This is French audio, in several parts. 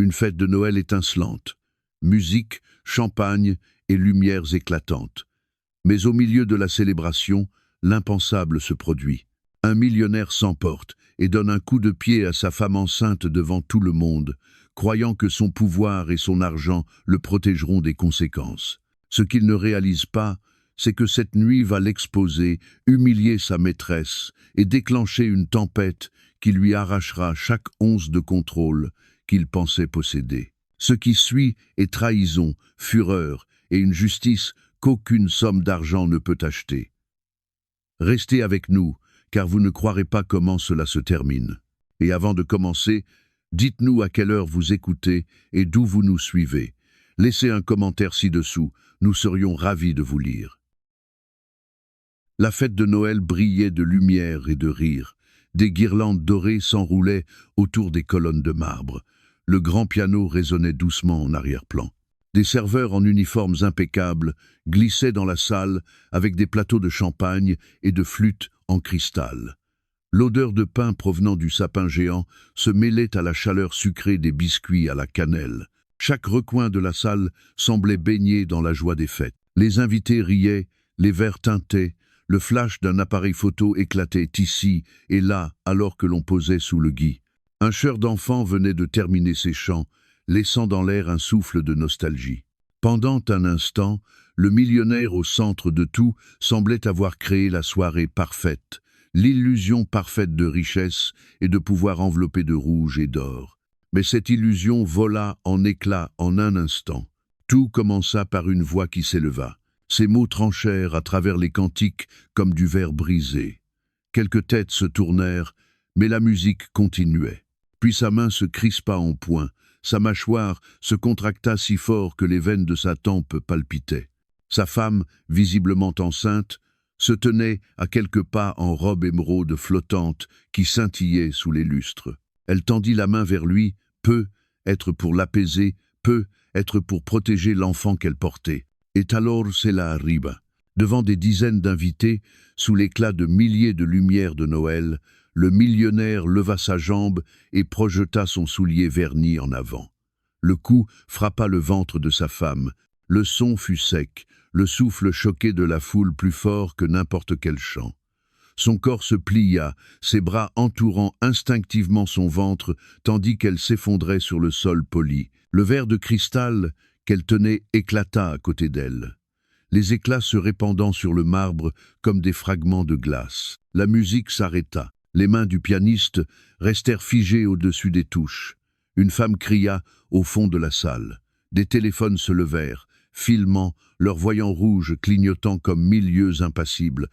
Une fête de Noël étincelante. Musique, champagne et lumières éclatantes. Mais au milieu de la célébration, l'impensable se produit. Un millionnaire s'emporte et donne un coup de pied à sa femme enceinte devant tout le monde, croyant que son pouvoir et son argent le protégeront des conséquences. Ce qu'il ne réalise pas, c'est que cette nuit va l'exposer, humilier sa maîtresse et déclencher une tempête qui lui arrachera chaque once de contrôle qu'il pensait posséder. Ce qui suit est trahison, fureur et une justice qu'aucune somme d'argent ne peut acheter. Restez avec nous, car vous ne croirez pas comment cela se termine. Et avant de commencer, dites-nous à quelle heure vous écoutez et d'où vous nous suivez. Laissez un commentaire ci-dessous, nous serions ravis de vous lire. La fête de Noël brillait de lumière et de rire. Des guirlandes dorées s'enroulaient autour des colonnes de marbre. Le grand piano résonnait doucement en arrière-plan. Des serveurs en uniformes impeccables glissaient dans la salle avec des plateaux de champagne et de flûtes en cristal. L'odeur de pain provenant du sapin géant se mêlait à la chaleur sucrée des biscuits à la cannelle. Chaque recoin de la salle semblait baigner dans la joie des fêtes. Les invités riaient, les verres tintaient, le flash d'un appareil photo éclatait ici et là alors que l'on posait sous le gui. Un chœur d'enfants venait de terminer ses chants, laissant dans l'air un souffle de nostalgie. Pendant un instant, le millionnaire au centre de tout semblait avoir créé la soirée parfaite, l'illusion parfaite de richesse et de pouvoir enveloppé de rouge et d'or. Mais cette illusion vola en éclats en un instant. Tout commença par une voix qui s'éleva. Ces mots tranchèrent à travers les cantiques comme du verre brisé. Quelques têtes se tournèrent, mais la musique continuait. Puis sa main se crispa en poing. Sa mâchoire se contracta si fort que les veines de sa tempe palpitaient. Sa femme, visiblement enceinte, se tenait à quelques pas en robe émeraude flottante qui scintillait sous les lustres. Elle tendit la main vers lui, peu être pour l'apaiser, peu être pour protéger l'enfant qu'elle portait. Et alors se la arriba. Devant des dizaines d'invités, sous l'éclat de milliers de lumières de Noël, le millionnaire leva sa jambe et projeta son soulier verni en avant. Le coup frappa le ventre de sa femme. Le son fut sec, le souffle choqué de la foule plus fort que n'importe quel chant. Son corps se plia, ses bras entourant instinctivement son ventre, tandis qu'elle s'effondrait sur le sol poli. Le verre de cristal qu'elle tenait éclata à côté d'elle, les éclats se répandant sur le marbre comme des fragments de glace. La musique s'arrêta. Les mains du pianiste restèrent figées au-dessus des touches. Une femme cria au fond de la salle. Des téléphones se levèrent, filmant, leurs voyants rouges clignotant comme 1000 yeux impassibles.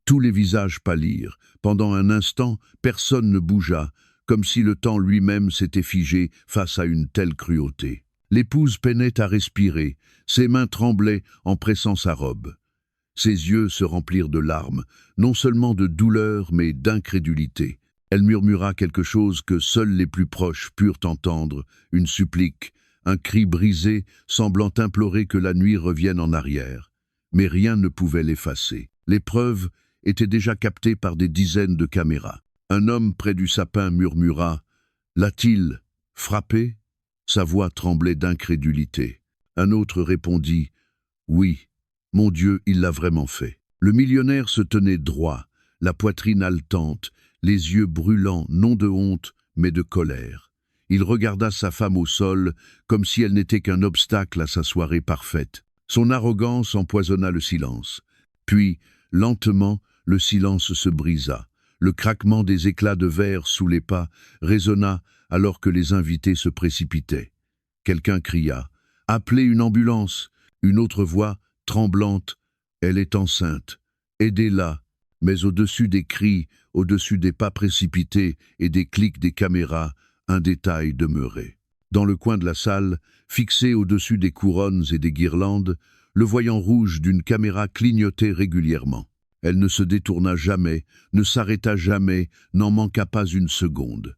Tous les visages pâlirent. Pendant un instant, personne ne bougea, comme si le temps lui-même s'était figé face à une telle cruauté. L'épouse peinait à respirer, ses mains tremblaient en pressant sa robe. Ses yeux se remplirent de larmes, non seulement de douleur mais d'incrédulité. Elle murmura quelque chose que seuls les plus proches purent entendre, une supplique, un cri brisé semblant implorer que la nuit revienne en arrière. Mais rien ne pouvait l'effacer. Les preuves étaient déjà captées par des dizaines de caméras. Un homme près du sapin murmura « L'a-t-il frappé ?» Sa voix tremblait d'incrédulité. Un autre répondit « Oui, mon Dieu, il l'a vraiment fait. » Le millionnaire se tenait droit, la poitrine haletante, les yeux brûlants, non de honte, mais de colère. Il regarda sa femme au sol, comme si elle n'était qu'un obstacle à sa soirée parfaite. Son arrogance empoisonna le silence. Puis, lentement, le silence se brisa. Le craquement des éclats de verre sous les pas résonna alors que les invités se précipitaient. Quelqu'un cria « Appelez une ambulance !» Une autre voix, tremblante « Elle est enceinte. Aidez-la !» Mais au-dessus des cris, au-dessus des pas précipités et des clics des caméras, un détail demeurait. Dans le coin de la salle, fixé au-dessus des couronnes et des guirlandes, le voyant rouge d'une caméra clignotait régulièrement. Elle ne se détourna jamais, ne s'arrêta jamais, n'en manqua pas une seconde.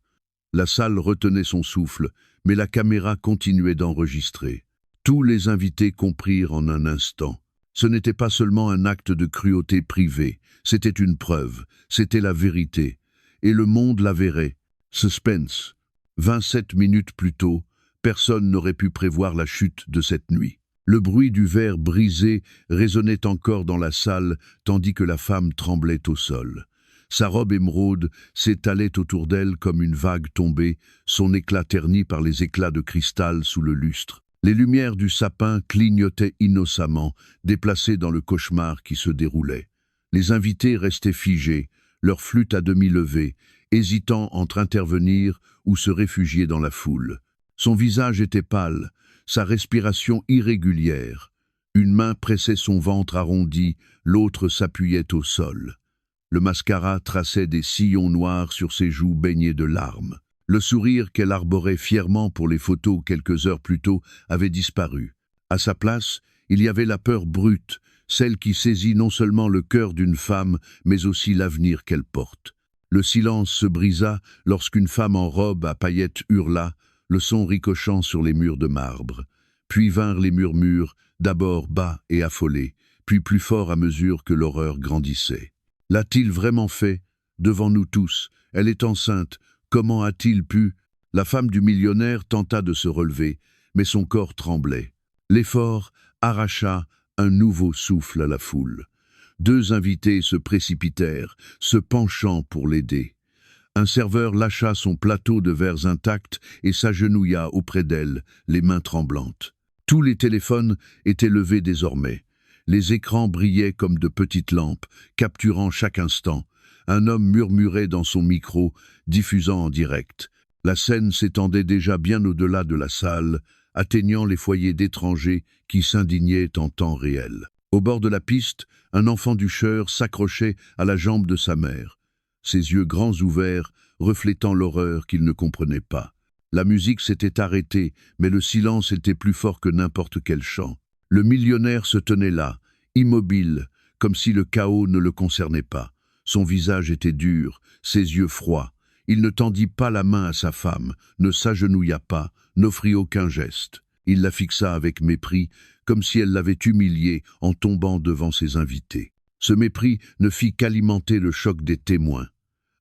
La salle retenait son souffle, mais la caméra continuait d'enregistrer. Tous les invités comprirent en un instant. Ce n'était pas seulement un acte de cruauté privée, c'était une preuve, c'était la vérité. Et le monde la verrait. Suspense. 27 minutes plus tôt, Personne n'aurait pu prévoir la chute de cette nuit. Le bruit du verre brisé résonnait encore dans la salle, tandis que la femme tremblait au sol. Sa robe émeraude s'étalait autour d'elle comme une vague tombée, son éclat terni par les éclats de cristal sous le lustre. Les lumières du sapin clignotaient innocemment, déplacées dans le cauchemar qui se déroulait. Les invités restaient figés, leur flûte à demi levée, hésitant entre intervenir ou se réfugier dans la foule. Son visage était pâle, sa respiration irrégulière. Une main pressait son ventre arrondi, l'autre s'appuyait au sol. Le mascara traçait des sillons noirs sur ses joues baignées de larmes. Le sourire qu'elle arborait fièrement pour les photos quelques heures plus tôt avait disparu. À sa place, il y avait la peur brute, celle qui saisit non seulement le cœur d'une femme, mais aussi l'avenir qu'elle porte. Le silence se brisa lorsqu'une femme en robe à paillettes hurla, le son ricochant sur les murs de marbre. Puis vinrent les murmures, d'abord bas et affolés, puis plus forts à mesure que l'horreur grandissait. L'a-t-il vraiment fait? Devant nous tous, elle est enceinte. Comment a-t-il pu? La femme du millionnaire tenta de se relever, mais son corps tremblait. L'effort arracha un nouveau souffle à la foule. Deux invités se précipitèrent, se penchant pour l'aider. Un serveur lâcha son plateau de verres intacts et s'agenouilla auprès d'elle, les mains tremblantes. Tous les téléphones étaient levés désormais. Les écrans brillaient comme de petites lampes, capturant chaque instant. Un homme murmurait dans son micro, diffusant en direct. La scène s'étendait déjà bien au-delà de la salle, atteignant les foyers d'étrangers qui s'indignaient en temps réel. Au bord de la piste, un enfant du chœur s'accrochait à la jambe de sa mère, ses yeux grands ouverts, reflétant l'horreur qu'il ne comprenait pas. La musique s'était arrêtée, mais le silence était plus fort que n'importe quel chant. Le millionnaire se tenait là, immobile, comme si le chaos ne le concernait pas. Son visage était dur, ses yeux froids. Il ne tendit pas la main à sa femme, ne s'agenouilla pas, n'offrit aucun geste. Il la fixa avec mépris, comme si elle l'avait humilié en tombant devant ses invités. Ce mépris ne fit qu'alimenter le choc des témoins.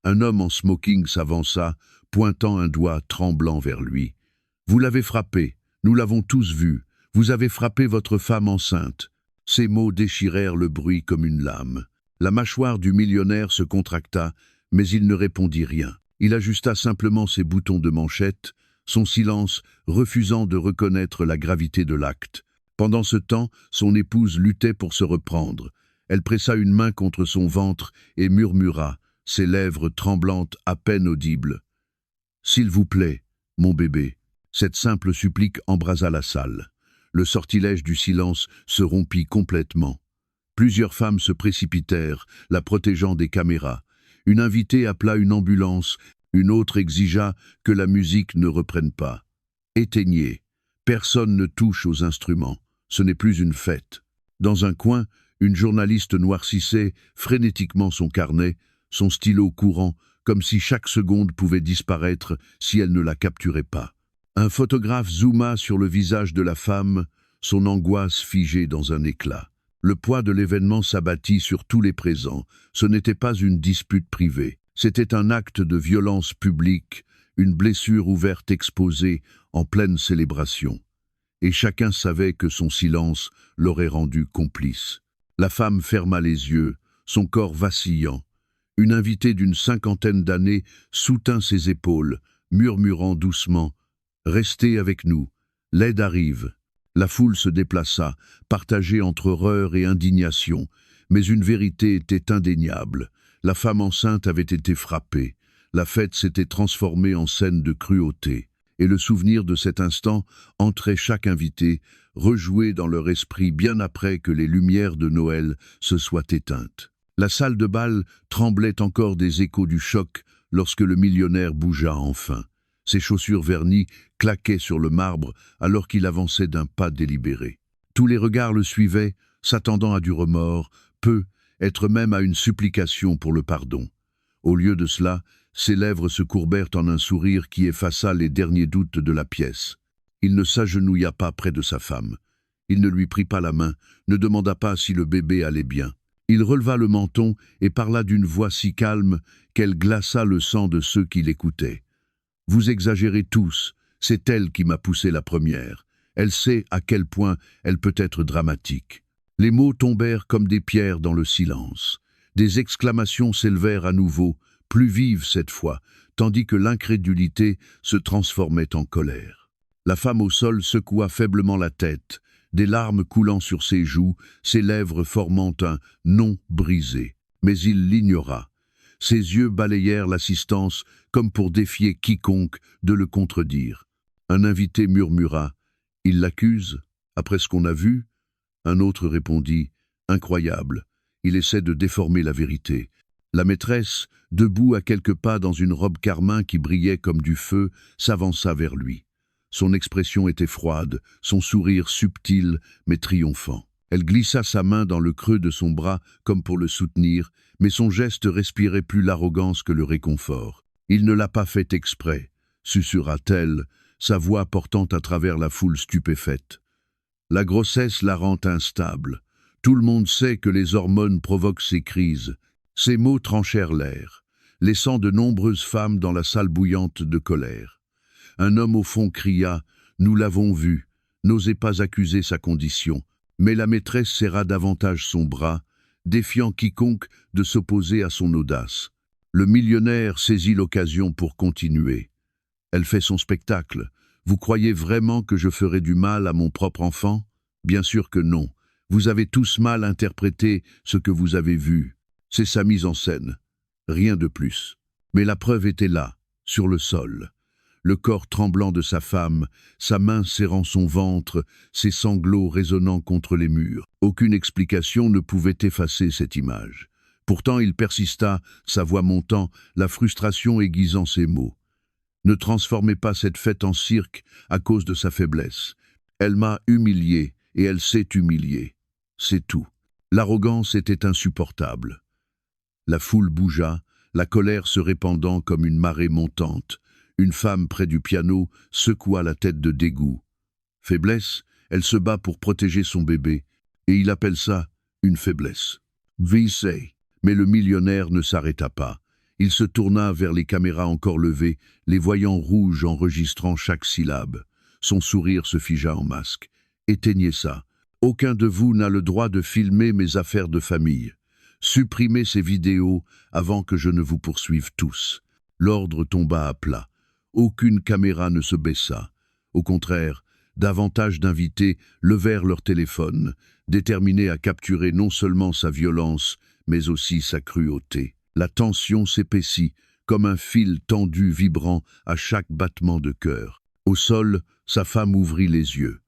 Un homme en smoking s'avança, pointant un doigt tremblant vers lui. « Vous l'avez frappé, nous l'avons tous vu. Vous avez frappé votre femme enceinte. » Ces mots déchirèrent le bruit comme une lame. La mâchoire du millionnaire se contracta, mais il ne répondit rien. Il ajusta simplement ses boutons de manchette, son silence refusant de reconnaître la gravité de l'acte. Pendant ce temps, son épouse luttait pour se reprendre. Elle pressa une main contre son ventre et murmura, ses lèvres tremblantes à peine audibles. « S'il vous plaît, mon bébé ». Cette simple supplique embrasa la salle. Le sortilège du silence se rompit complètement. Plusieurs femmes se précipitèrent, la protégeant des caméras. Une invitée appela une ambulance, une autre exigea que la musique ne reprenne pas. Éteignez. Personne ne touche aux instruments. Ce n'est plus une fête. Dans un coin, une journaliste noircissait frénétiquement son carnet, son stylo courant, comme si chaque seconde pouvait disparaître si elle ne la capturait pas. Un photographe zooma sur le visage de la femme, son angoisse figée dans un éclat. Le poids de l'événement s'abattit sur tous les présents. Ce n'était pas une dispute privée. C'était un acte de violence publique, une blessure ouverte exposée en pleine célébration. Et chacun savait que son silence l'aurait rendu complice. La femme ferma les yeux, son corps vacillant. Une invitée d'une cinquantaine d'années soutint ses épaules, murmurant doucement « Restez avec nous, l'aide arrive ». La foule se déplaça, partagée entre horreur et indignation, mais une vérité était indéniable. La femme enceinte avait été frappée. La fête s'était transformée en scène de cruauté. Et le souvenir de cet instant entrait chaque invité, rejoué dans leur esprit bien après que les lumières de Noël se soient éteintes. La salle de bal tremblait encore des échos du choc lorsque le millionnaire bougea enfin. Ses chaussures vernies claquaient sur le marbre alors qu'il avançait d'un pas délibéré. Tous les regards le suivaient, s'attendant à du remords, être même à une supplication pour le pardon. Au lieu de cela, ses lèvres se courbèrent en un sourire qui effaça les derniers doutes de la pièce. Il ne s'agenouilla pas près de sa femme. Il ne lui prit pas la main, ne demanda pas si le bébé allait bien. Il releva le menton et parla d'une voix si calme qu'elle glaça le sang de ceux qui l'écoutaient. « Vous exagérez tous, C'est elle qui m'a poussé la première. Elle sait à quel point elle peut être dramatique. Les mots tombèrent comme des pierres dans le silence. Des exclamations s'élevèrent à nouveau, plus vives cette fois, tandis que l'incrédulité se transformait en colère. La femme au sol secoua faiblement la tête, des larmes coulant sur ses joues, ses lèvres formant un « non » brisé. Mais il l'ignora. Ses yeux balayèrent l'assistance comme pour défier quiconque de le contredire. Un invité murmura « Il l'accuse, après ce qu'on a vu ?» Un autre répondit « Incroyable, il essaie de déformer la vérité. » La maîtresse, debout à quelques pas dans une robe carmin qui brillait comme du feu, s'avança vers lui. Son expression était froide, son sourire subtil mais triomphant. Elle glissa sa main dans le creux de son bras comme pour le soutenir, mais son geste respirait plus l'arrogance que le réconfort. « Il ne l'a pas fait exprès », susurra-t-elle, sa voix portant à travers la foule stupéfaite. « La grossesse la rend instable. Tout le monde sait que les hormones provoquent ces crises. » Ces mots tranchèrent l'air, laissant de nombreuses femmes dans la salle bouillante de colère. Un homme au fond cria « Nous l'avons vu », n'osait pas accuser sa condition, mais la maîtresse serra davantage son bras, défiant quiconque de s'opposer à son audace. Le millionnaire saisit l'occasion pour continuer. « Elle fait son spectacle. Vous croyez vraiment que je ferai du mal à mon propre enfant? Bien sûr que non. Vous avez tous mal interprété ce que vous avez vu. C'est sa mise en scène. Rien de plus. » Mais la preuve était là, sur le sol. Le corps tremblant de sa femme, sa main serrant son ventre, ses sanglots résonnant contre les murs. Aucune explication ne pouvait effacer cette image. Pourtant il persista, sa voix montant, la frustration aiguisant ses mots. « Ne transformez pas cette fête en cirque à cause de sa faiblesse. Elle m'a humilié et elle s'est humiliée. C'est tout. » L'arrogance était insupportable. La foule bougea, la colère se répandant comme une marée montante. Une femme près du piano secoua la tête de dégoût. Faiblesse, elle se bat pour protéger son bébé, et il appelle ça une faiblesse. Vissé. Mais le millionnaire ne s'arrêta pas. Il se tourna vers les caméras encore levées, les voyant rouges enregistrant chaque syllabe. Son sourire se figea en masque. « Éteignez ça. Aucun de vous n'a le droit de filmer mes affaires de famille. Supprimez ces vidéos avant que je ne vous poursuive tous. » L'ordre tomba à plat. Aucune caméra ne se baissa. Au contraire, davantage d'invités levèrent leur téléphone, déterminés à capturer non seulement sa violence, mais aussi sa cruauté. La tension s'épaissit, comme un fil tendu vibrant à chaque battement de cœur. Au sol, sa femme ouvrit les yeux.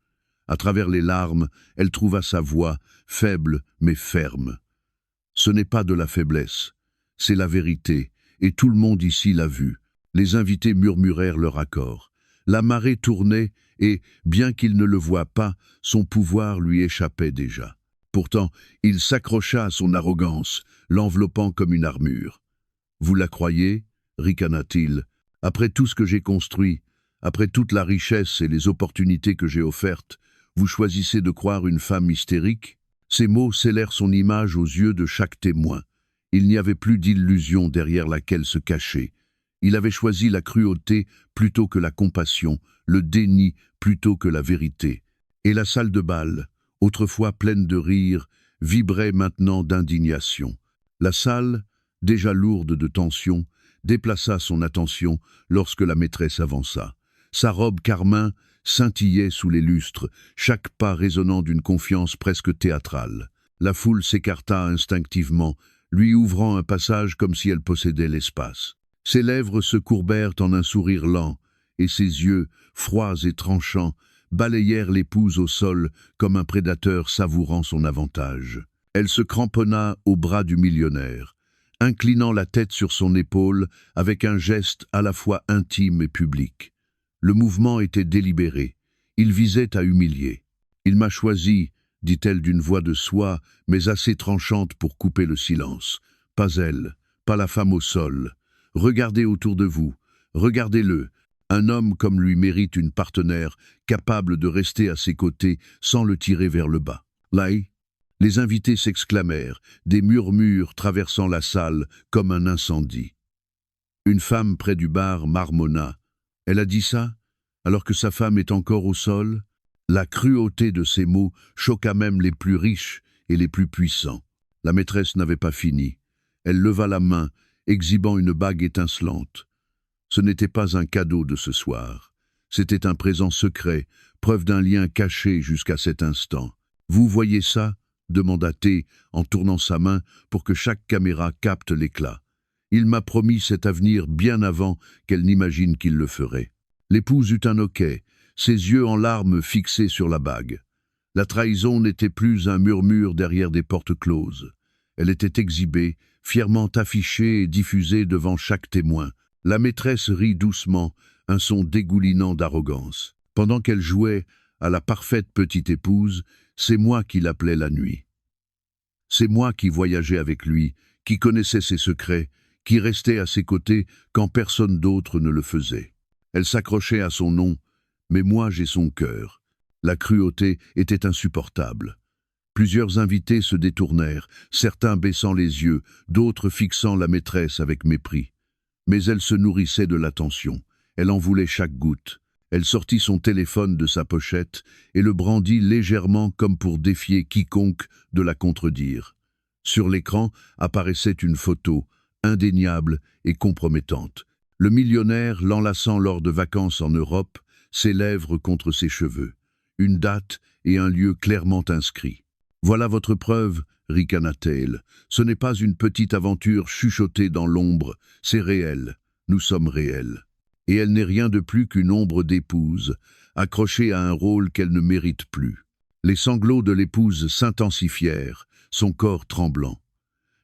À travers les larmes, elle trouva sa voix, faible mais ferme. « Ce n'est pas de la faiblesse, c'est la vérité, et tout le monde ici l'a vu. » Les invités murmurèrent leur accord. La marée tournait et, bien qu'il ne le voie pas, son pouvoir lui échappait déjà. Pourtant, il s'accrocha à son arrogance, l'enveloppant comme une armure. « Vous la croyez ?» ricana-t-il. « Après tout ce que j'ai construit, après toute la richesse et les opportunités que j'ai offertes, vous choisissez de croire une femme hystérique ?» Ces mots scellèrent son image aux yeux de chaque témoin. Il n'y avait plus d'illusion derrière laquelle se cacher. Il avait choisi la cruauté plutôt que la compassion, le déni plutôt que la vérité. Et la salle de bal, autrefois pleine de rire, vibrait maintenant d'indignation. La salle, déjà lourde de tension, déplaça son attention lorsque la maîtresse avança. Sa robe carmin scintillait sous les lustres, chaque pas résonnant d'une confiance presque théâtrale. La foule s'écarta instinctivement, lui ouvrant un passage comme si elle possédait l'espace. Ses lèvres se courbèrent en un sourire lent, et ses yeux, froids et tranchants, balayèrent l'épouse au sol comme un prédateur savourant son avantage. Elle se cramponna au bras du millionnaire, inclinant la tête sur son épaule avec un geste à la fois intime et public. Le mouvement était délibéré. Il visait à humilier. « Il m'a choisi », dit-elle d'une voix de soie, mais assez tranchante pour couper le silence. « Pas elle, pas la femme au sol. Regardez autour de vous, regardez-le. Un homme comme lui mérite une partenaire capable de rester à ses côtés sans le tirer vers le bas. » Là, les invités s'exclamèrent, des murmures traversant la salle comme un incendie. Une femme près du bar marmonna. « Elle a dit ça ? alors que sa femme est encore au sol? La cruauté de ces mots choqua même les plus riches et les plus puissants. La maîtresse n'avait pas fini. Elle leva la main, exhibant une bague étincelante. Ce n'était pas un cadeau de ce soir. C'était un présent secret, preuve d'un lien caché jusqu'à cet instant. « Vous voyez ça ?» demanda T en tournant sa main pour que chaque caméra capte l'éclat. « Il m'a promis cet avenir bien avant qu'elle n'imagine qu'il le ferait. » L'épouse eut un hoquet, ses yeux en larmes fixés sur la bague. La trahison n'était plus un murmure derrière des portes closes. Elle était exhibée, fièrement affichée et diffusée devant chaque témoin. La maîtresse rit doucement, un son dégoulinant d'arrogance. Pendant qu'elle jouait à la parfaite petite épouse, c'est moi qui l'appelais la nuit. C'est moi qui voyageais avec lui, qui connaissais ses secrets, qui restais à ses côtés quand personne d'autre ne le faisait. Elle s'accrochait à son nom, mais moi j'ai son cœur. La cruauté était insupportable. Plusieurs invités se détournèrent, certains baissant les yeux, d'autres fixant la maîtresse avec mépris. Mais elle se nourrissait de l'attention. Elle en voulait chaque goutte. Elle sortit son téléphone de sa pochette et le brandit légèrement comme pour défier quiconque de la contredire. Sur l'écran apparaissait une photo, indéniable et compromettante. Le millionnaire l'enlaçant lors de vacances en Europe, ses lèvres contre ses cheveux. Une date et un lieu clairement inscrits. « Voilà votre preuve », ricana-t-elle. « Ce n'est pas une petite aventure chuchotée dans l'ombre, c'est réel. Nous sommes réels. » Et elle n'est rien de plus qu'une ombre d'épouse, accrochée à un rôle qu'elle ne mérite plus. Les sanglots de l'épouse s'intensifièrent, son corps tremblant.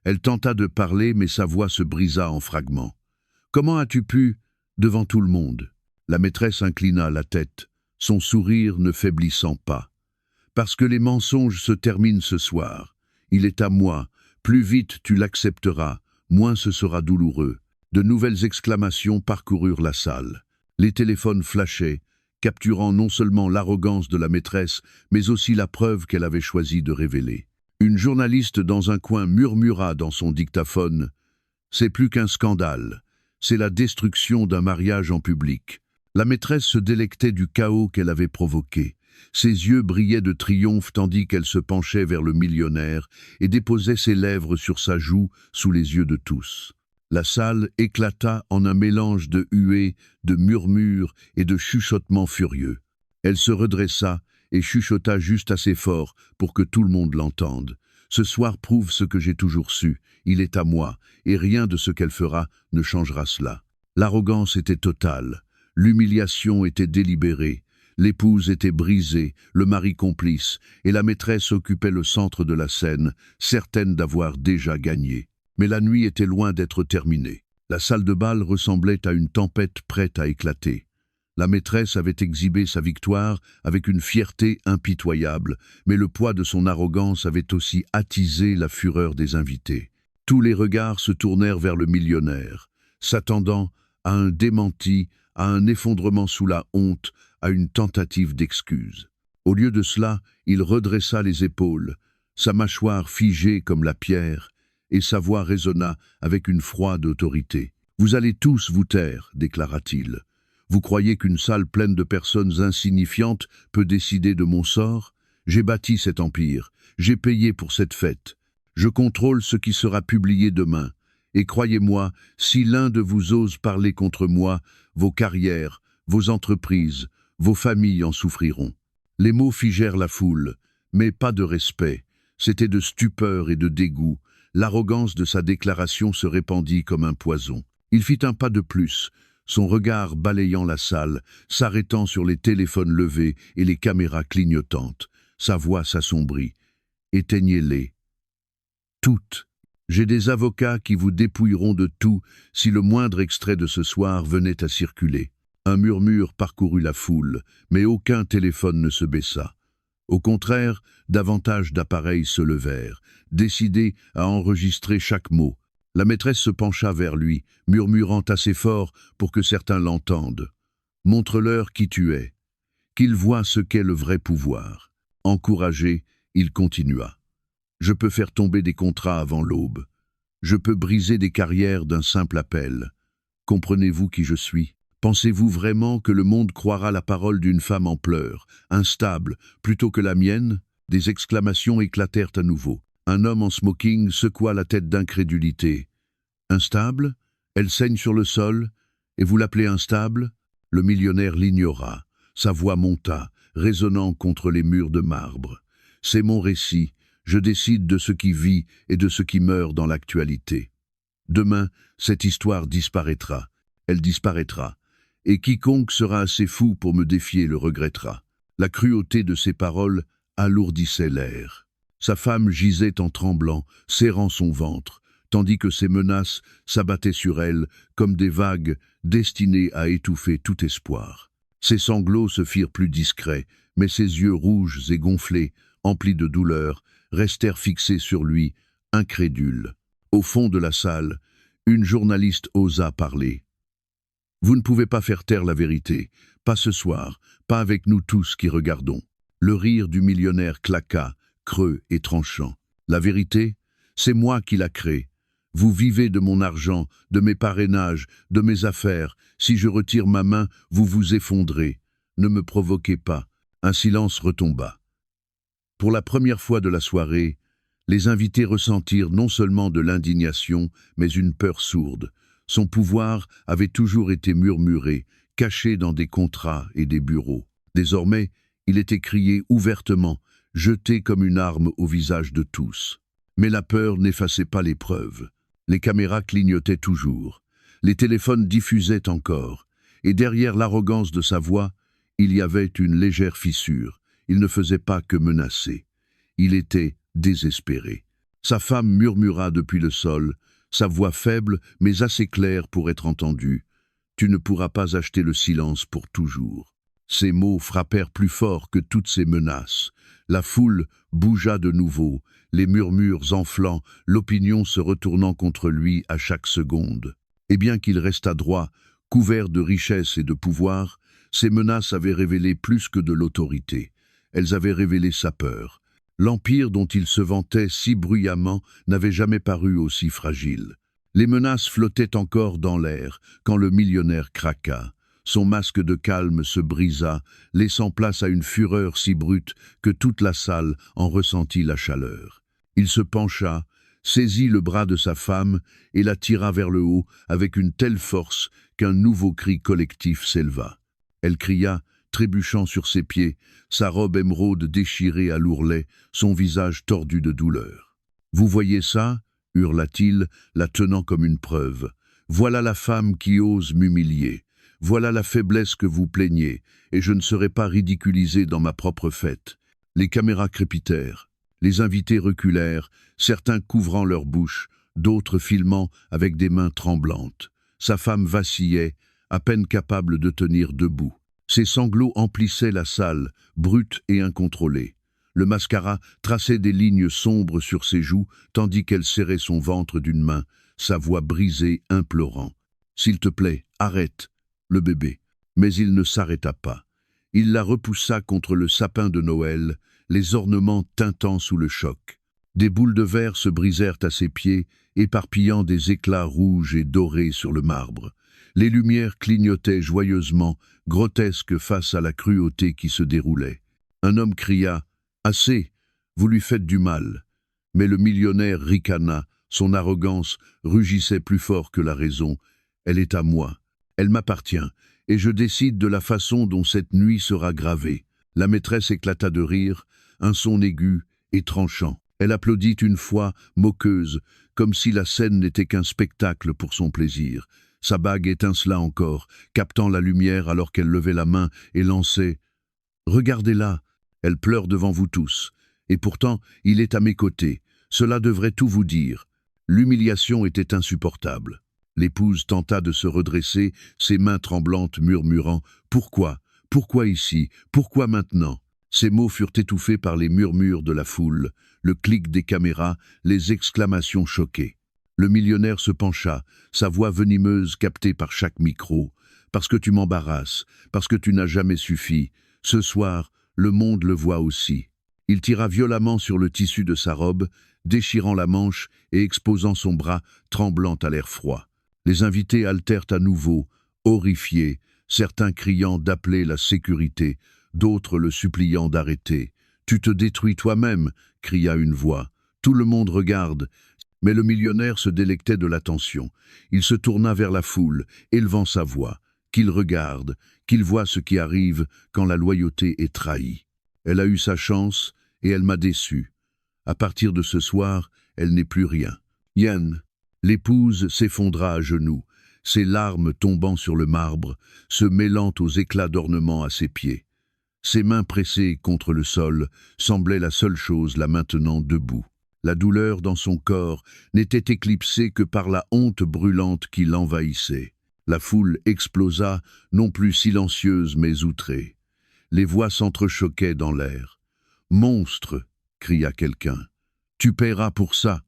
Elle tenta de parler, mais sa voix se brisa en fragments. « Comment as-tu pu, devant tout le monde ?» La maîtresse inclina la tête, son sourire ne faiblissant pas. « Parce que les mensonges se terminent ce soir. Il est à moi. Plus vite tu l'accepteras, moins ce sera douloureux. » De nouvelles exclamations parcoururent la salle. Les téléphones flashaient, capturant non seulement l'arrogance de la maîtresse, mais aussi la preuve qu'elle avait choisi de révéler. Une journaliste dans un coin murmura dans son dictaphone « C'est plus qu'un scandale. C'est la destruction d'un mariage en public. » La maîtresse se délectait du chaos qu'elle avait provoqué. Ses yeux brillaient de triomphe tandis qu'elle se penchait vers le millionnaire et déposait ses lèvres sur sa joue sous les yeux de tous. La salle éclata en un mélange de huées, de murmures et de chuchotements furieux. Elle se redressa et chuchota juste assez fort pour que tout le monde l'entende. « Ce soir prouve ce que j'ai toujours su. Il est à moi, et rien de ce qu'elle fera ne changera cela. » L'arrogance était totale. L'humiliation était délibérée. L'épouse était brisée, le mari complice, et la maîtresse occupait le centre de la scène, certaine d'avoir déjà gagné. Mais la nuit était loin d'être terminée. La salle de bal ressemblait à une tempête prête à éclater. La maîtresse avait exhibé sa victoire avec une fierté impitoyable, mais le poids de son arrogance avait aussi attisé la fureur des invités. Tous les regards se tournèrent vers le millionnaire, s'attendant à un démenti, à un effondrement sous la honte, à une tentative d'excuse. Au lieu de cela, il redressa les épaules, sa mâchoire figée comme la pierre, et sa voix résonna avec une froide autorité. « Vous allez tous vous taire, déclara-t-il. Vous croyez qu'une salle pleine de personnes insignifiantes peut décider de mon sort? J'ai bâti cet empire, j'ai payé pour cette fête. Je contrôle ce qui sera publié demain. Et croyez-moi, si l'un de vous ose parler contre moi, vos carrières, vos entreprises, vos familles en souffriront. » Les mots figèrent la foule, mais pas de respect. C'était de stupeur et de dégoût. L'arrogance de sa déclaration se répandit comme un poison. Il fit un pas de plus, son regard balayant la salle, s'arrêtant sur les téléphones levés et les caméras clignotantes. Sa voix s'assombrit. « Éteignez-les. Toutes. J'ai des avocats qui vous dépouilleront de tout si le moindre extrait de ce soir venait à circuler. » Un murmure parcourut la foule, mais aucun téléphone ne se baissa. Au contraire, davantage d'appareils se levèrent, décidés à enregistrer chaque mot. La maîtresse se pencha vers lui, murmurant assez fort pour que certains l'entendent. « Montre-leur qui tu es, qu'ils voient ce qu'est le vrai pouvoir. » Encouragé, il continua. « Je peux faire tomber des contrats avant l'aube. Je peux briser des carrières d'un simple appel. Comprenez-vous qui je suis ? Pensez-vous vraiment que le monde croira la parole d'une femme en pleurs, instable, plutôt que la mienne? Des exclamations éclatèrent à nouveau. Un homme en smoking secoua la tête d'incrédulité. Instable? Elle saigne sur le sol? Et vous l'appelez instable? Le millionnaire l'ignora. Sa voix monta, résonnant contre les murs de marbre. C'est mon récit. Je décide de ce qui vit et de ce qui meurt dans l'actualité. Demain, cette histoire disparaîtra. Elle disparaîtra. Et quiconque sera assez fou pour me défier le regrettera. La cruauté de ses paroles alourdissait l'air. Sa femme gisait en tremblant, serrant son ventre, tandis que ses menaces s'abattaient sur elle comme des vagues destinées à étouffer tout espoir. Ses sanglots se firent plus discrets, mais ses yeux rouges et gonflés, emplis de douleur, restèrent fixés sur lui, incrédules. Au fond de la salle, une journaliste osa parler. « Vous ne pouvez pas faire taire la vérité, pas ce soir, pas avec nous tous qui regardons. » Le rire du millionnaire claqua, creux et tranchant. « La vérité, c'est moi qui la crée. Vous vivez de mon argent, de mes parrainages, de mes affaires. Si je retire ma main, vous vous effondrez. Ne me provoquez pas. » Un silence retomba. Pour la première fois de la soirée, les invités ressentirent non seulement de l'indignation, mais une peur sourde. Son pouvoir avait toujours été murmuré, caché dans des contrats et des bureaux. Désormais, il était crié ouvertement, jeté comme une arme au visage de tous. Mais la peur n'effaçait pas les preuves. Les caméras clignotaient toujours. Les téléphones diffusaient encore. Et derrière l'arrogance de sa voix, il y avait une légère fissure. Il ne faisait pas que menacer. Il était désespéré. Sa femme murmura depuis le sol, sa voix faible mais assez claire pour être entendue. « Tu ne pourras pas acheter le silence pour toujours. » Ces mots frappèrent plus fort que toutes ces menaces. La foule bougea de nouveau, les murmures enflant, l'opinion se retournant contre lui à chaque seconde. Et bien qu'il restât droit, couvert de richesse et de pouvoir, ces menaces avaient révélé plus que de l'autorité. Elles avaient révélé sa peur. L'empire dont il se vantait si bruyamment n'avait jamais paru aussi fragile. Les menaces flottaient encore dans l'air quand le millionnaire craqua. Son masque de calme se brisa, laissant place à une fureur si brute que toute la salle en ressentit la chaleur. Il se pencha, saisit le bras de sa femme et la tira vers le haut avec une telle force qu'un nouveau cri collectif s'éleva. Elle cria, trébuchant sur ses pieds, sa robe émeraude déchirée à l'ourlet, son visage tordu de douleur. « Vous voyez ça ?» hurla-t-il, la tenant comme une preuve. « Voilà la femme qui ose m'humilier. Voilà la faiblesse que vous plaignez, et je ne serai pas ridiculisé dans ma propre fête. » Les caméras crépitèrent. Les invités reculèrent, certains couvrant leur bouche, d'autres filmant avec des mains tremblantes. Sa femme vacillait, à peine capable de tenir debout. Ses sanglots emplissaient la salle, brute et incontrôlée. Le mascara traçait des lignes sombres sur ses joues, tandis qu'elle serrait son ventre d'une main, sa voix brisée, implorant. « S'il te plaît, arrête !» Le bébé. Mais il ne s'arrêta pas. Il la repoussa contre le sapin de Noël, les ornements tintant sous le choc. Des boules de verre se brisèrent à ses pieds, éparpillant des éclats rouges et dorés sur le marbre. Les lumières clignotaient joyeusement, grotesques face à la cruauté qui se déroulait. Un homme cria « Assez, vous lui faites du mal !» Mais le millionnaire ricana, son arrogance rugissait plus fort que la raison. « Elle est à moi. Elle m'appartient, et je décide de la façon dont cette nuit sera gravée. » La maîtresse éclata de rire, un son aigu et tranchant. Elle applaudit une fois, moqueuse, comme si la scène n'était qu'un spectacle pour son plaisir. Sa bague étincela encore, captant la lumière alors qu'elle levait la main et lançait « Regardez-la, elle pleure devant vous tous. Et pourtant, il est à mes côtés. Cela devrait tout vous dire. » L'humiliation était insupportable. L'épouse tenta de se redresser, ses mains tremblantes murmurant « Pourquoi ? Pourquoi ici ? Pourquoi maintenant ?» Ces mots furent étouffés par les murmures de la foule, le clic des caméras, les exclamations choquées. Le millionnaire se pencha, sa voix venimeuse captée par chaque micro. « Parce que tu m'embarrasses, parce que tu n'as jamais suffi. Ce soir, le monde le voit aussi. » Il tira violemment sur le tissu de sa robe, déchirant la manche et exposant son bras tremblant à l'air froid. Les invités haltèrent à nouveau, horrifiés, certains criant d'appeler la sécurité, d'autres le suppliant d'arrêter. « Tu te détruis toi-même » cria une voix. Tout le monde regarde, mais le millionnaire se délectait de l'attention. Il se tourna vers la foule, élevant sa voix. Qu'il regarde, qu'il voit ce qui arrive quand la loyauté est trahie. Elle a eu sa chance et elle m'a déçu. À partir de ce soir, elle n'est plus rien. Yen, l'épouse s'effondra à genoux, ses larmes tombant sur le marbre, se mêlant aux éclats d'ornement à ses pieds. Ses mains pressées contre le sol semblaient la seule chose la maintenant debout. La douleur dans son corps n'était éclipsée que par la honte brûlante qui l'envahissait. La foule explosa, non plus silencieuse mais outrée. Les voix s'entrechoquaient dans l'air. « Monstre !» cria quelqu'un. « Tu paieras pour ça !»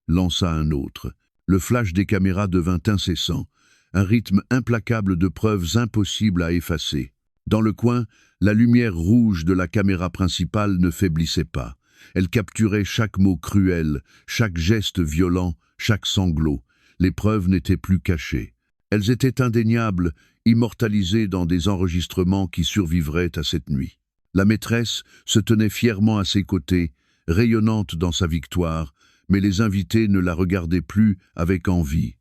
lança un autre. Le flash des caméras devint incessant, un rythme implacable de preuves impossibles à effacer. Dans le coin, la lumière rouge de la caméra principale ne faiblissait pas. Elle capturait chaque mot cruel, chaque geste violent, chaque sanglot. Les preuves n'étaient plus cachées. Elles étaient indéniables, immortalisées dans des enregistrements qui survivraient à cette nuit. La maîtresse se tenait fièrement à ses côtés, rayonnante dans sa victoire, mais les invités ne la regardaient plus avec envie.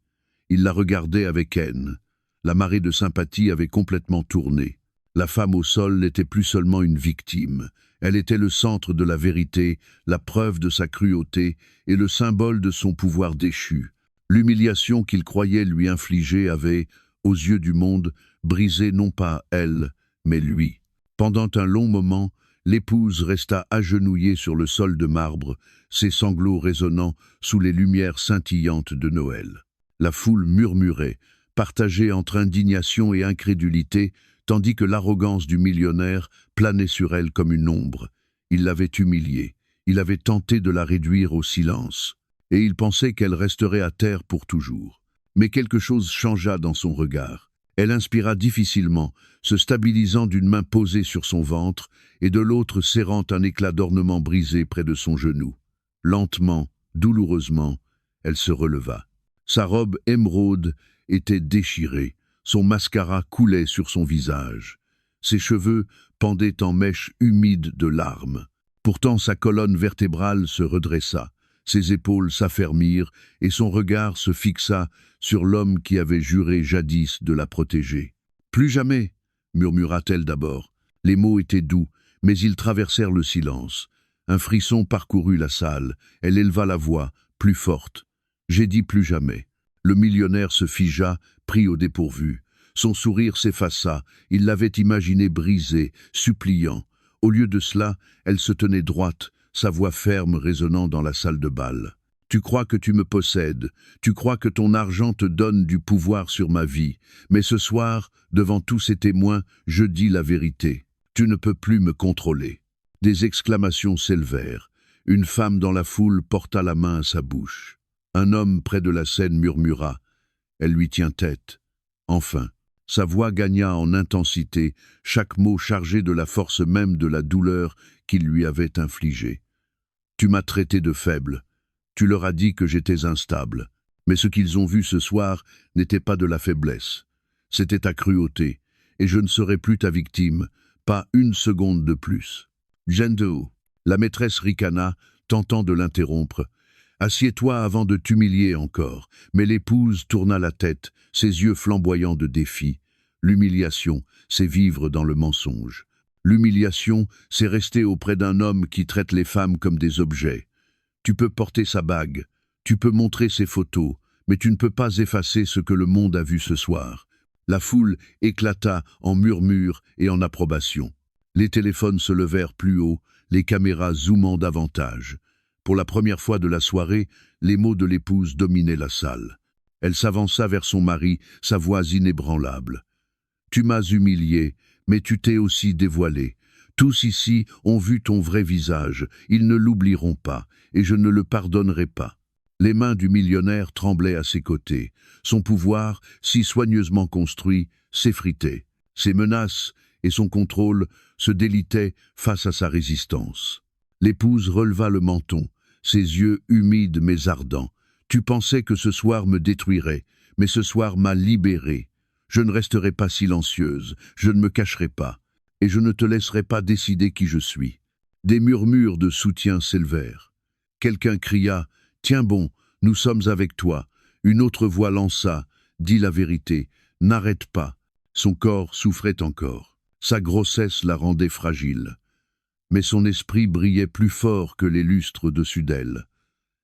Ils la regardaient avec haine. La marée de sympathie avait complètement tourné. La femme au sol n'était plus seulement une victime. Elle était le centre de la vérité, la preuve de sa cruauté et le symbole de son pouvoir déchu. L'humiliation qu'il croyait lui infliger avait, aux yeux du monde, brisé non pas elle, mais lui. Pendant un long moment, l'épouse resta agenouillée sur le sol de marbre, ses sanglots résonnant sous les lumières scintillantes de Noël. La foule murmurait, partagée entre indignation et incrédulité, tandis que l'arrogance du millionnaire planait sur elle comme une ombre. Il l'avait humiliée, il avait tenté de la réduire au silence, et il pensait qu'elle resterait à terre pour toujours. Mais quelque chose changea dans son regard. Elle inspira difficilement, se stabilisant d'une main posée sur son ventre et de l'autre serrant un éclat d'ornement brisé près de son genou. Lentement, douloureusement, elle se releva. Sa robe émeraude était déchirée, son mascara coulait sur son visage. Ses cheveux pendaient en mèches humides de larmes. Pourtant sa colonne vertébrale se redressa, ses épaules s'affermirent et son regard se fixa sur l'homme qui avait juré jadis de la protéger. « Plus jamais !» murmura-t-elle d'abord. Les mots étaient doux, mais ils traversèrent le silence. Un frisson parcourut la salle. Elle éleva la voix, plus forte. « J'ai dit plus jamais !» Le millionnaire se figea, pris au dépourvu. Son sourire s'effaça, il l'avait imaginé brisé, suppliant. Au lieu de cela, elle se tenait droite, sa voix ferme résonnant dans la salle de bal. « Tu crois que tu me possèdes, tu crois que ton argent te donne du pouvoir sur ma vie, mais ce soir, devant tous ces témoins, je dis la vérité. Tu ne peux plus me contrôler. » Des exclamations s'élevèrent. Une femme dans la foule porta la main à sa bouche. Un homme près de la scène murmura. Elle lui tient tête. Enfin, sa voix gagna en intensité, chaque mot chargé de la force même de la douleur qu'il lui avait infligée. « Tu m'as traité de faible. Tu leur as dit que j'étais instable. Mais ce qu'ils ont vu ce soir n'était pas de la faiblesse. C'était ta cruauté, et je ne serai plus ta victime, pas une seconde de plus. » « Jendo !» La maîtresse ricana, tentant de l'interrompre. « Assieds-toi avant de t'humilier encore. » Mais l'épouse tourna la tête, ses yeux flamboyants de défi. L'humiliation, c'est vivre dans le mensonge. L'humiliation, c'est rester auprès d'un homme qui traite les femmes comme des objets. Tu peux porter sa bague, tu peux montrer ses photos, mais tu ne peux pas effacer ce que le monde a vu ce soir. La foule éclata en murmures et en approbation. Les téléphones se levèrent plus haut, les caméras zoomant davantage. Pour la première fois de la soirée, les mots de l'épouse dominaient la salle. Elle s'avança vers son mari, sa voix inébranlable. « Tu m'as humilié, mais tu t'es aussi dévoilé. Tous ici ont vu ton vrai visage, ils ne l'oublieront pas, et je ne le pardonnerai pas. » Les mains du millionnaire tremblaient à ses côtés. Son pouvoir, si soigneusement construit, s'effritait. Ses menaces et son contrôle se délitaient face à sa résistance. L'épouse releva le menton, ses yeux humides mais ardents. « Tu pensais que ce soir me détruirait, mais ce soir m'a libéré. Je ne resterai pas silencieuse, je ne me cacherai pas, et je ne te laisserai pas décider qui je suis. » Des murmures de soutien s'élevèrent. Quelqu'un cria « Tiens bon, nous sommes avec toi ». Une autre voix lança « Dis la vérité, n'arrête pas ». Son corps souffrait encore. Sa grossesse la rendait fragile. Mais son esprit brillait plus fort que les lustres au-dessus d'elle.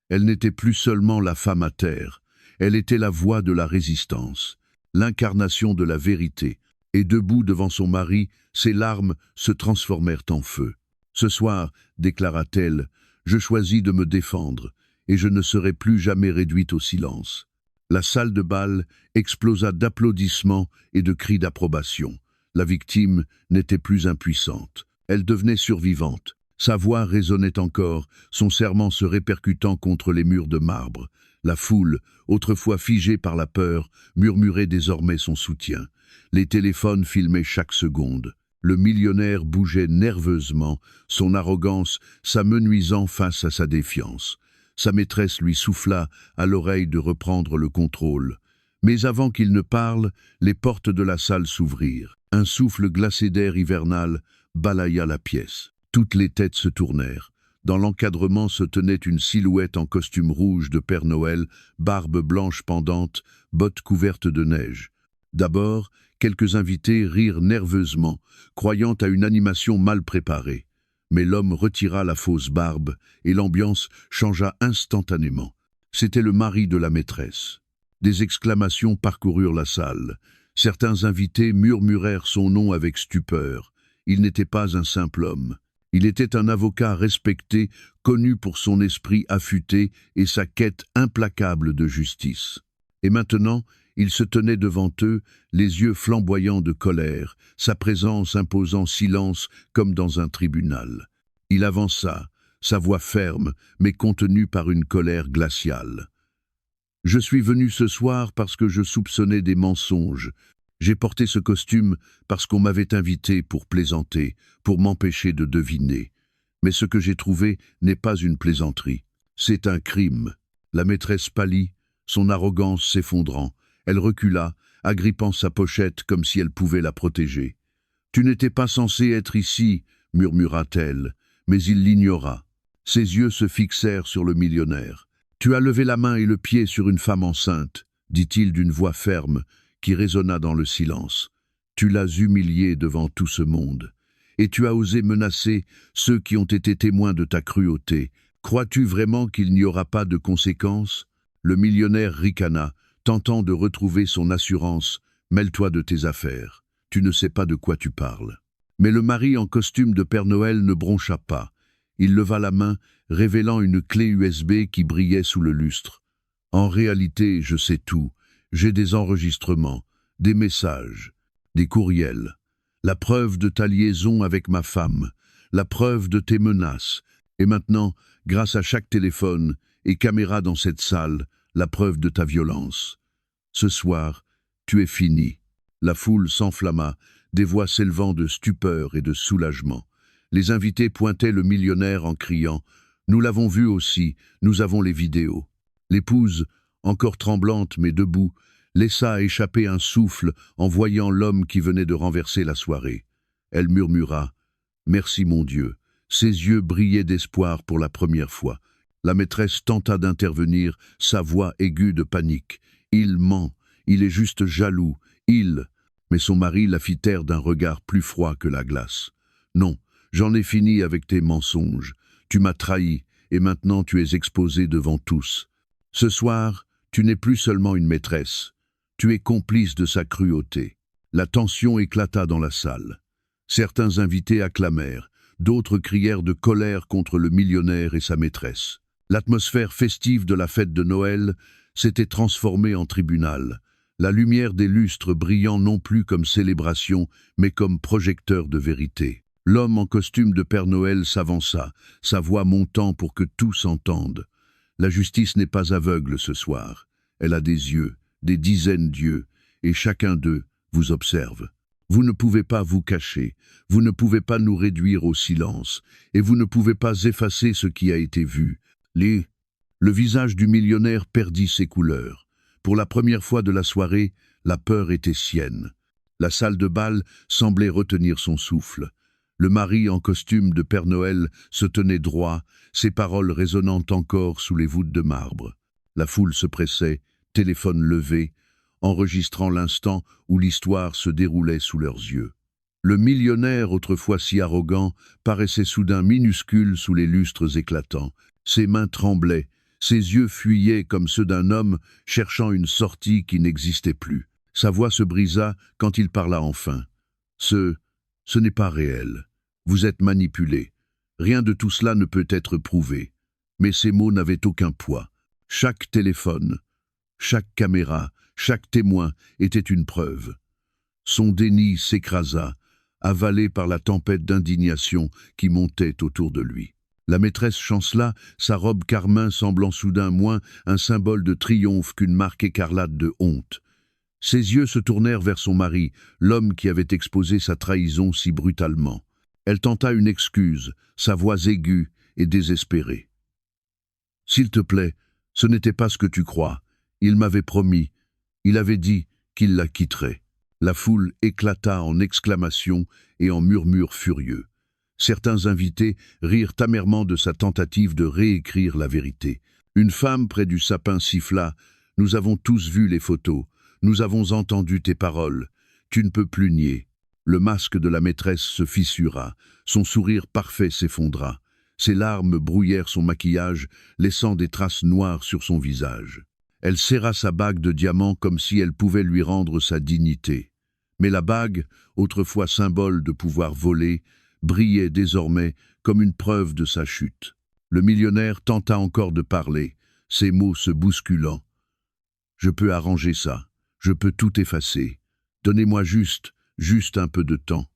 Elle n'était plus seulement la femme à terre, elle était la voix de la résistance, l'incarnation de la vérité, et debout devant son mari, ses larmes se transformèrent en feu. « Ce soir, déclara-t-elle, je choisis de me défendre, et je ne serai plus jamais réduite au silence. » La salle de bal explosa d'applaudissements et de cris d'approbation. La victime n'était plus impuissante, elle devenait survivante. Sa voix résonnait encore, son serment se répercutant contre les murs de marbre. La foule, autrefois figée par la peur, murmurait désormais son soutien. Les téléphones filmaient chaque seconde. Le millionnaire bougeait nerveusement, son arrogance s'amenuisant face à sa défiance. Sa maîtresse lui souffla à l'oreille de reprendre le contrôle. Mais avant qu'il ne parle, les portes de la salle s'ouvrirent. Un souffle glacé d'air hivernal balaya la pièce. Toutes les têtes se tournèrent. Dans l'encadrement se tenait une silhouette en costume rouge de Père Noël, barbe blanche pendante, bottes couvertes de neige. D'abord, quelques invités rirent nerveusement, croyant à une animation mal préparée. Mais l'homme retira la fausse barbe et l'ambiance changea instantanément. C'était le mari de la maîtresse. Des exclamations parcoururent la salle. Certains invités murmurèrent son nom avec stupeur. Il n'était pas un simple homme. Il était un avocat respecté, connu pour son esprit affûté et sa quête implacable de justice. Et maintenant, il se tenait devant eux, les yeux flamboyants de colère, sa présence imposant silence comme dans un tribunal. Il avança, sa voix ferme, mais contenue par une colère glaciale. « Je suis venu ce soir parce que je soupçonnais des mensonges. J'ai porté ce costume parce qu'on m'avait invité pour plaisanter, pour m'empêcher de deviner. Mais ce que j'ai trouvé n'est pas une plaisanterie. C'est un crime. » La maîtresse pâlit, son arrogance s'effondrant. Elle recula, agrippant sa pochette comme si elle pouvait la protéger. « Tu n'étais pas censé être ici, » murmura-t-elle, mais il l'ignora. Ses yeux se fixèrent sur le millionnaire. « Tu as levé la main et le pied sur une femme enceinte, » dit-il d'une voix ferme, qui résonna dans le silence. « Tu l'as humiliée devant tout ce monde. Et tu as osé menacer ceux qui ont été témoins de ta cruauté. Crois-tu vraiment qu'il n'y aura pas de conséquences ?» Le millionnaire ricana, tentant de retrouver son assurance. « Mêle-toi de tes affaires. Tu ne sais pas de quoi tu parles. » Mais le mari en costume de Père Noël ne broncha pas. Il leva la main, révélant une clé USB qui brillait sous le lustre. « En réalité, je sais tout. J'ai des enregistrements, des messages, des courriels. La preuve de ta liaison avec ma femme, la preuve de tes menaces. Et maintenant, grâce à chaque téléphone et caméra dans cette salle, la preuve de ta violence. Ce soir, tu es fini. » La foule s'enflamma, des voix s'élevant de stupeur et de soulagement. Les invités pointaient le millionnaire en criant « Nous l'avons vu aussi, nous avons les vidéos. » L'épouse, encore tremblante mais debout, laissa échapper un souffle en voyant l'homme qui venait de renverser la soirée. Elle murmura « Merci mon Dieu ». Ses yeux brillaient d'espoir pour la première fois. La maîtresse tenta d'intervenir, sa voix aiguë de panique. « Il ment, il est juste jaloux, il… » Mais son mari la fit taire d'un regard plus froid que la glace. « Non, j'en ai fini avec tes mensonges. Tu m'as trahi, et maintenant tu es exposé devant tous. Ce soir, tu n'es plus seulement une maîtresse. Tu es complice de sa cruauté. » La tension éclata dans la salle. Certains invités acclamèrent, d'autres crièrent de colère contre le millionnaire et sa maîtresse. L'atmosphère festive de la fête de Noël s'était transformée en tribunal. La lumière des lustres brillant non plus comme célébration, mais comme projecteur de vérité. L'homme en costume de Père Noël s'avança, sa voix montant pour que tous entendent. « La justice n'est pas aveugle ce soir. Elle a des yeux, des dizaines d'yeux, et chacun d'eux vous observe. Vous ne pouvez pas vous cacher, vous ne pouvez pas nous réduire au silence, et vous ne pouvez pas effacer ce qui a été vu. » Le visage du millionnaire perdit ses couleurs. Pour la première fois de la soirée, La peur était sienne. La salle de bal semblait retenir son souffle. Le mari en costume de Père Noël se tenait droit, ses paroles résonnant encore sous les voûtes de marbre. La foule se pressait, téléphone levé, enregistrant l'instant où l'histoire se déroulait sous leurs yeux. Le millionnaire, autrefois si arrogant, paraissait soudain minuscule sous les lustres éclatants. Ses mains tremblaient, ses yeux fuyaient comme ceux d'un homme cherchant une sortie qui n'existait plus. Sa voix se brisa quand il parla enfin. Ce n'est pas réel. Vous êtes manipulé. Rien de tout cela ne peut être prouvé. » Mais ces mots n'avaient aucun poids. Chaque téléphone, chaque caméra, chaque témoin était une preuve. Son déni s'écrasa, avalé par la tempête d'indignation qui montait autour de lui. La maîtresse chancela, sa robe carmin semblant soudain moins un symbole de triomphe qu'une marque écarlate de honte. Ses yeux se tournèrent vers son mari, l'homme qui avait exposé sa trahison si brutalement. Elle tenta une excuse, sa voix aiguë et désespérée. « S'il te plaît, ce n'était pas ce que tu crois. Il m'avait promis. Il avait dit qu'il la quitterait. » La foule éclata en exclamations et en murmures furieux. Certains invités rirent amèrement de sa tentative de réécrire la vérité. Une femme près du sapin siffla « Nous avons tous vu les photos. Nous avons entendu tes paroles. Tu ne peux plus nier. » Le masque de la maîtresse se fissura. Son sourire parfait s'effondra. Ses larmes brouillèrent son maquillage, laissant des traces noires sur son visage. Elle serra sa bague de diamants comme si elle pouvait lui rendre sa dignité. Mais la bague, autrefois symbole de pouvoir volé, brillait désormais comme une preuve de sa chute. Le millionnaire tenta encore de parler, ses mots se bousculant. « Je peux arranger ça, je peux tout effacer. Donnez-moi juste un peu de temps. »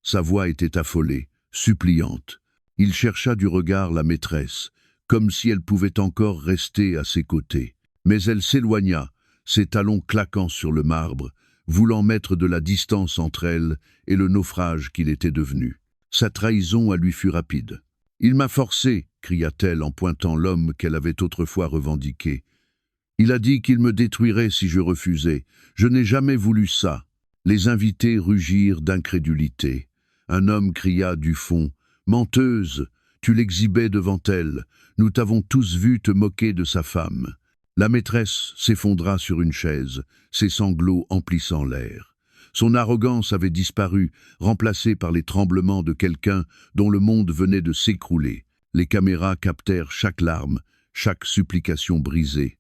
Sa voix était affolée, suppliante. Il chercha du regard la maîtresse, comme si elle pouvait encore rester à ses côtés. Mais elle s'éloigna, ses talons claquant sur le marbre, voulant mettre de la distance entre elle et le naufrage qu'il était devenu. Sa trahison à lui fut rapide. « Il m'a forcé !» cria-t-elle en pointant l'homme qu'elle avait autrefois revendiqué. « Il a dit qu'il me détruirait si je refusais. Je n'ai jamais voulu ça. » Les invités rugirent d'incrédulité. Un homme cria du fond « Menteuse, tu l'exhibais devant elle. Nous t'avons tous vu te moquer de sa femme. » La maîtresse s'effondra sur une chaise, ses sanglots emplissant l'air. Son arrogance avait disparu, remplacée par les tremblements de quelqu'un dont le monde venait de s'écrouler. Les caméras captèrent chaque larme, chaque supplication brisée.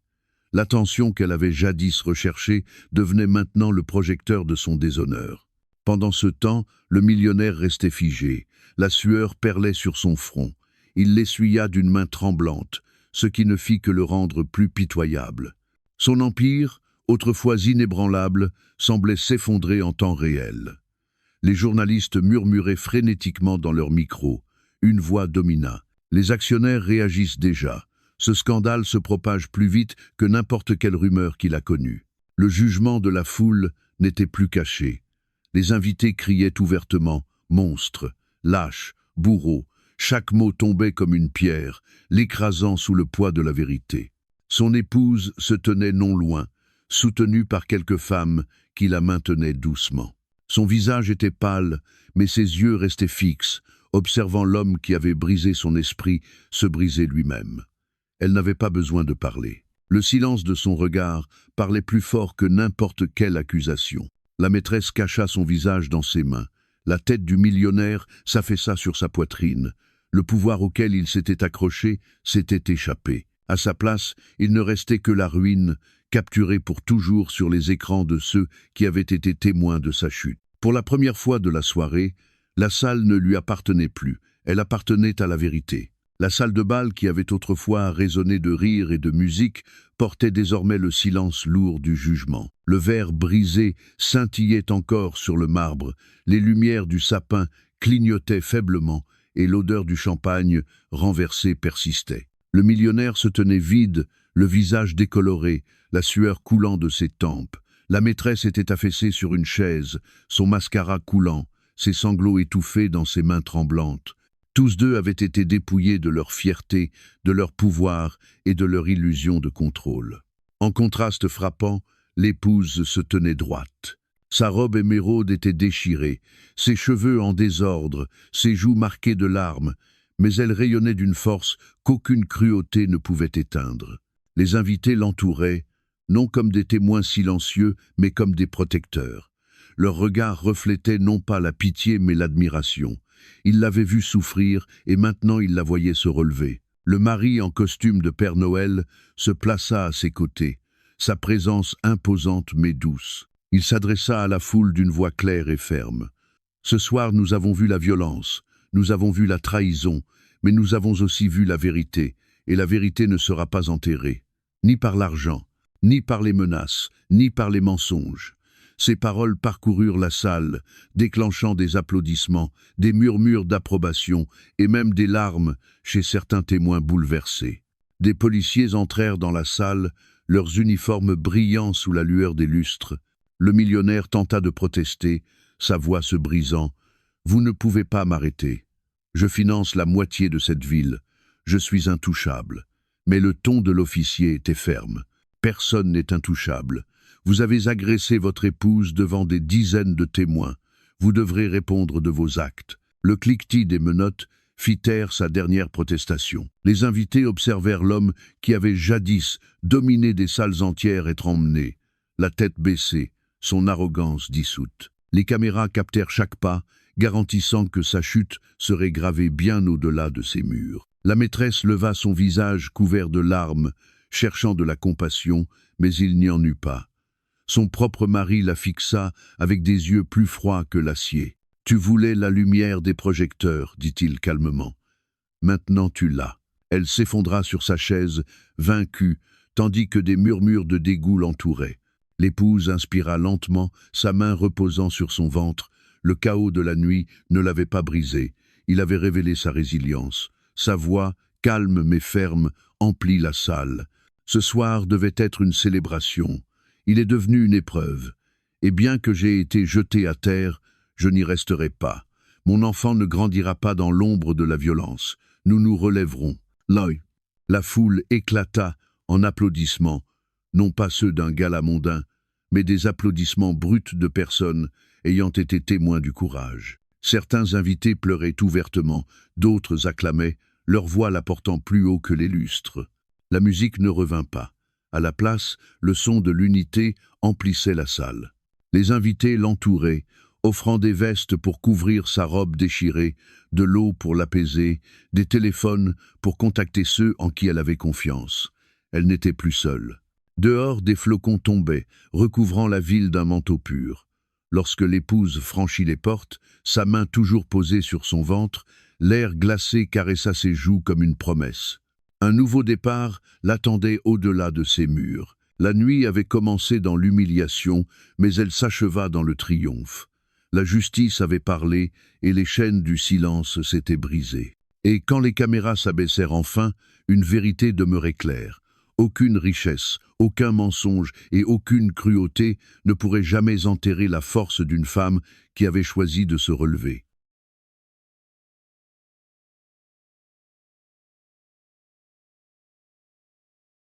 L'attention qu'elle avait jadis recherchée devenait maintenant le projecteur de son déshonneur. Pendant ce temps, le millionnaire restait figé. La sueur perlait sur son front. Il l'essuya d'une main tremblante, ce qui ne fit que le rendre plus pitoyable. Son empire, autrefois inébranlable, semblait s'effondrer en temps réel. Les journalistes murmuraient frénétiquement dans leurs micros. Une voix domina. Les actionnaires réagissent déjà. Ce scandale se propage plus vite que n'importe quelle rumeur qu'il a connue. Le jugement de la foule n'était plus caché. Les invités criaient ouvertement « monstre »,« lâche »,« bourreau ». Chaque mot tombait comme une pierre, l'écrasant sous le poids de la vérité. Son épouse se tenait non loin, soutenue par quelques femmes qui la maintenaient doucement. Son visage était pâle, mais ses yeux restaient fixes, observant l'homme qui avait brisé son esprit se briser lui-même. Elle n'avait pas besoin de parler. Le silence de son regard parlait plus fort que n'importe quelle accusation. La maîtresse cacha son visage dans ses mains. La tête du millionnaire s'affaissa sur sa poitrine. Le pouvoir auquel il s'était accroché s'était échappé. À sa place, il ne restait que la ruine, capturée pour toujours sur les écrans de ceux qui avaient été témoins de sa chute. Pour la première fois de la soirée, la salle ne lui appartenait plus, elle appartenait à la vérité. La salle de bal, qui avait autrefois résonné de rire et de musique, portait désormais le silence lourd du jugement. Le verre brisé scintillait encore sur le marbre, les lumières du sapin clignotaient faiblement et l'odeur du champagne renversé persistait. Le millionnaire se tenait vide, le visage décoloré, la sueur coulant de ses tempes. La maîtresse était affaissée sur une chaise, son mascara coulant, ses sanglots étouffés dans ses mains tremblantes. Tous deux avaient été dépouillés de leur fierté, de leur pouvoir et de leur illusion de contrôle. En contraste frappant, L'épouse se tenait droite. Sa robe émeraude était déchirée, ses cheveux en désordre, ses joues marquées de larmes, mais elle rayonnait d'une force qu'aucune cruauté ne pouvait éteindre. Les invités l'entouraient, non comme des témoins silencieux, mais comme des protecteurs. Leur regard reflétait non pas la pitié, mais l'admiration. Ils l'avaient vue souffrir, et maintenant ils la voyaient se relever. Le mari, en costume de Père Noël, se plaça à ses côtés, sa présence imposante mais douce. Il s'adressa à la foule d'une voix claire et ferme. « Ce soir, nous avons vu la violence, nous avons vu la trahison, mais nous avons aussi vu la vérité, et la vérité ne sera pas enterrée, ni par l'argent, ni par les menaces, ni par les mensonges. » Ces paroles parcoururent la salle, déclenchant des applaudissements, des murmures d'approbation et même des larmes chez certains témoins bouleversés. Des policiers entrèrent dans la salle, leurs uniformes brillant sous la lueur des lustres. Le millionnaire tenta de protester, sa voix se brisant. « Vous ne pouvez pas m'arrêter. Je finance la moitié de cette ville. Je suis intouchable. » Mais le ton de l'officier était ferme. « Personne n'est intouchable. Vous avez agressé votre épouse devant des dizaines de témoins. Vous devrez répondre de vos actes. » Le cliquetis des menottes fit taire sa dernière protestation. Les invités observèrent l'homme qui avait jadis dominé des salles entières être emmené, la tête baissée, son arrogance dissoute. Les caméras captèrent chaque pas, garantissant que sa chute serait gravée bien au-delà de ces murs. La maîtresse leva son visage couvert de larmes, cherchant de la compassion, mais il n'y en eut pas. Son propre mari la fixa avec des yeux plus froids que l'acier. « Tu voulais la lumière des projecteurs, dit-il calmement. Maintenant tu l'as. » Elle s'effondra sur sa chaise, vaincue, tandis que des murmures de dégoût l'entouraient. L'épouse inspira lentement, sa main reposant sur son ventre. Le chaos de la nuit ne l'avait pas brisée. Il avait révélé sa résilience. Sa voix, calme mais ferme, emplit la salle. Ce soir devait être une célébration. Il est devenu une épreuve. Et bien que j'ai été jeté à terre, je n'y resterai pas. Mon enfant ne grandira pas dans l'ombre de la violence. Nous nous relèverons. L'œil. La foule éclata en applaudissements, non pas ceux d'un gala mondain, mais des applaudissements bruts de personnes ayant été témoins du courage. Certains invités pleuraient ouvertement, d'autres acclamaient, leur voix la portant plus haut que les lustres. La musique ne revint pas. À la place, le son de l'unité emplissait la salle. Les invités l'entouraient, offrant des vestes pour couvrir sa robe déchirée, de l'eau pour l'apaiser, des téléphones pour contacter ceux en qui elle avait confiance. Elle n'était plus seule. Dehors, des flocons tombaient, recouvrant la ville d'un manteau pur. Lorsque l'épouse franchit les portes, sa main toujours posée sur son ventre, l'air glacé caressa ses joues comme une promesse. Un nouveau départ l'attendait au-delà de ces murs. La nuit avait commencé dans l'humiliation, mais elle s'acheva dans le triomphe. La justice avait parlé et les chaînes du silence s'étaient brisées. Et quand les caméras s'abaissèrent enfin, une vérité demeurait claire. Aucune richesse, aucun mensonge et aucune cruauté ne pourrait jamais enterrer la force d'une femme qui avait choisi de se relever.